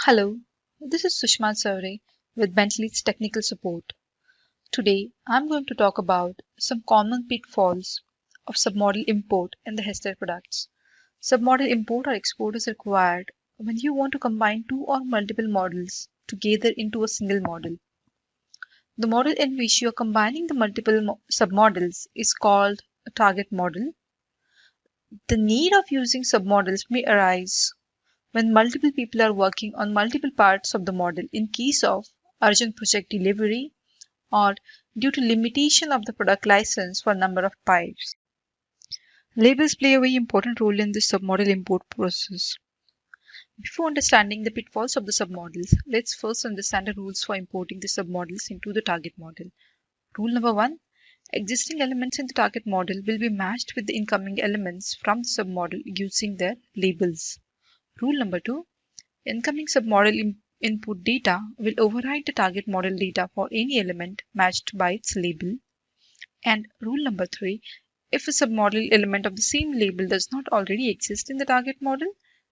Hello, this is Sushma Savre with Bentley's Technical Support. Today, I'm going to talk about some common pitfalls of submodel import in the Hester products. Submodel import or export is required when you want to combine two or multiple models together into a single model. The model in which you are combining the multiple submodels is called a target model. The need of using submodels may arise when multiple people are working on multiple parts of the model in case of urgent project delivery or due to limitation of the product license for number of pipes. Labels play a very important role in this submodel import process. Before understanding the pitfalls of the submodels, let's first understand the rules for importing the submodels into the target model. Rule number 1. Existing elements in the target model will be matched with the incoming elements from the submodel using their labels. Rule number 2. Incoming submodel input data will override the target model data for any element matched by its label. And rule number 3, if a submodel element of the same label does not already exist in the target model,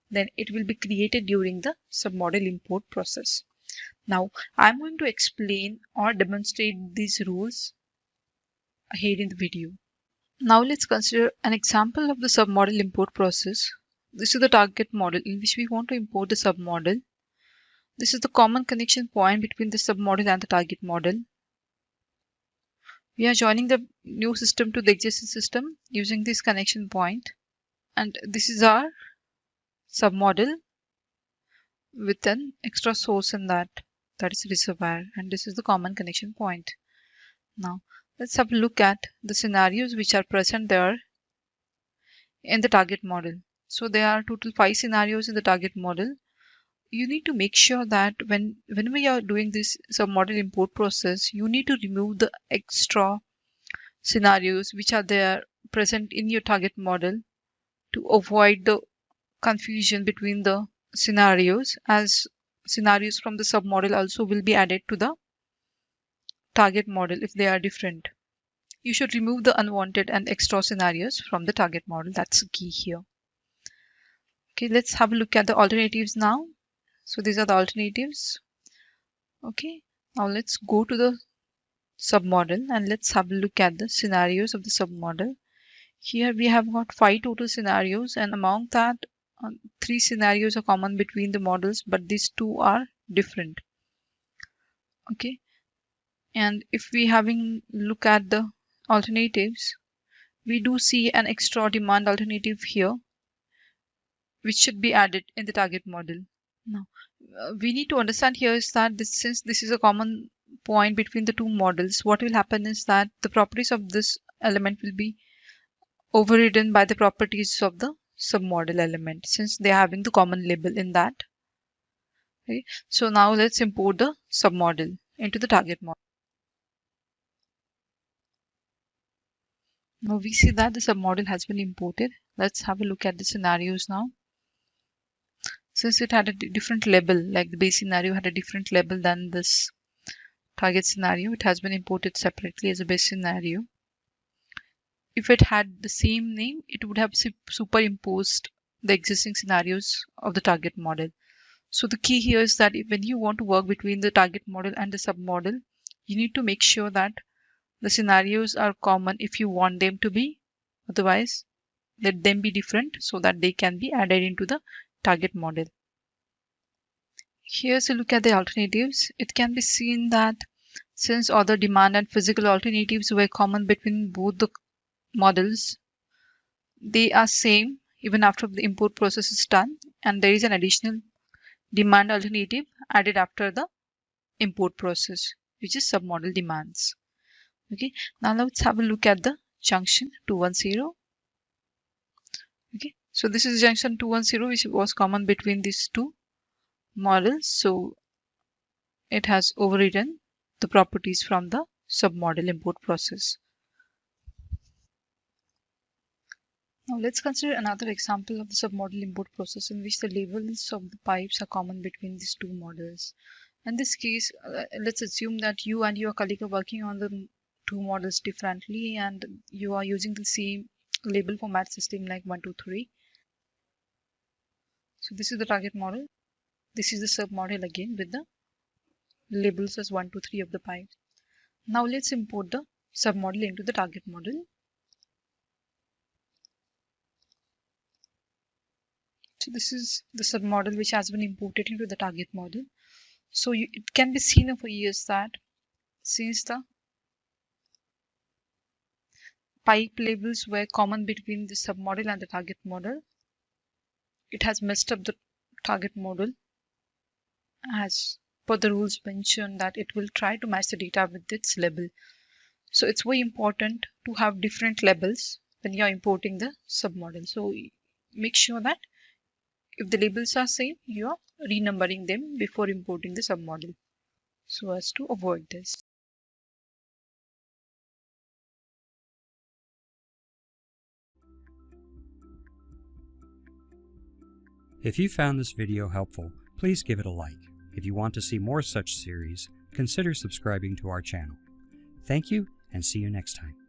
then it will be created during the submodel import process. Now, I'm going to explain or demonstrate these rules ahead in the video. Now let's consider an example of the submodel import process. This is the target model in which we want to import the submodel. This is the common connection point between the submodel and the target model. We are joining the new system to the existing system using this connection point. And this is our submodel with an extra source in that is reservoir. And this is the common connection point. Now, let's have a look at the scenarios which are present there in the target model. So there are total 5 scenarios in the target model. You need to make sure that when we are doing this submodel import process, you need to remove the extra scenarios which are there present in your target model to avoid the confusion between the scenarios, as scenarios from the submodel also will be added to the target model if they are different. You should remove the unwanted and extra scenarios from the target model. That's the key here. Okay, let's have a look at the alternatives now. So these are the alternatives. Okay, now let's go to the submodel and let's have a look at the scenarios of the submodel. Here we have got 5 total scenarios, and among that 3 scenarios are common between the models, but these 2 are different. Okay, and if we having look at the alternatives, we do see an extra demand alternative here which should be added in the target model. Now we need to understand here is that since this is a common point between the two models, what will happen is that the properties of this element will be overridden by the properties of the submodel element since they are having the common label in that. Okay, so now let's import the submodel into the target model. Now we see that the submodel has been imported. Let's have a look at the scenarios now. Since it had a different label, like the base scenario had a different label than this target scenario, it has been imported separately as a base scenario. If it had the same name, it would have superimposed the existing scenarios of the target model. So the key here is that when you want to work between the target model and the submodel, you need to make sure that the scenarios are common if you want them to be. Otherwise, let them be different so that they can be added into the target model. Here's a look at the alternatives. It can be seen that since all the demand and physical alternatives were common between both the models, they are same even after the import process is done, and there is an additional demand alternative added after the import process, which is submodel demands. Okay, now let's have a look at the junction 210. Okay, so this is junction 210 which was common between these two models, so it has overridden the properties from the submodel import process. Now let's consider another example of the submodel import process in which the labels of the pipes are common between these two models. In this case, let's assume that you and your colleague are working on the two models differently and you are using the same label format system like 1, 2, 3. So this is the target model. This is the submodel again with the labels as 1, 2, 3 of the pipe. Now let's import the submodel into the target model. So this is the submodel which has been imported into the target model. So it can be seen over years that since the pipe labels were common between the submodel and the target model, it has messed up the target model as per the rules mentioned that it will try to match the data with its label. So it's very important to have different labels when you are importing the submodel. So make sure that if the labels are same, you are renumbering them before importing the submodel so as to avoid this. If you found this video helpful, please give it a like. If you want to see more such series, consider subscribing to our channel. Thank you, and see you next time.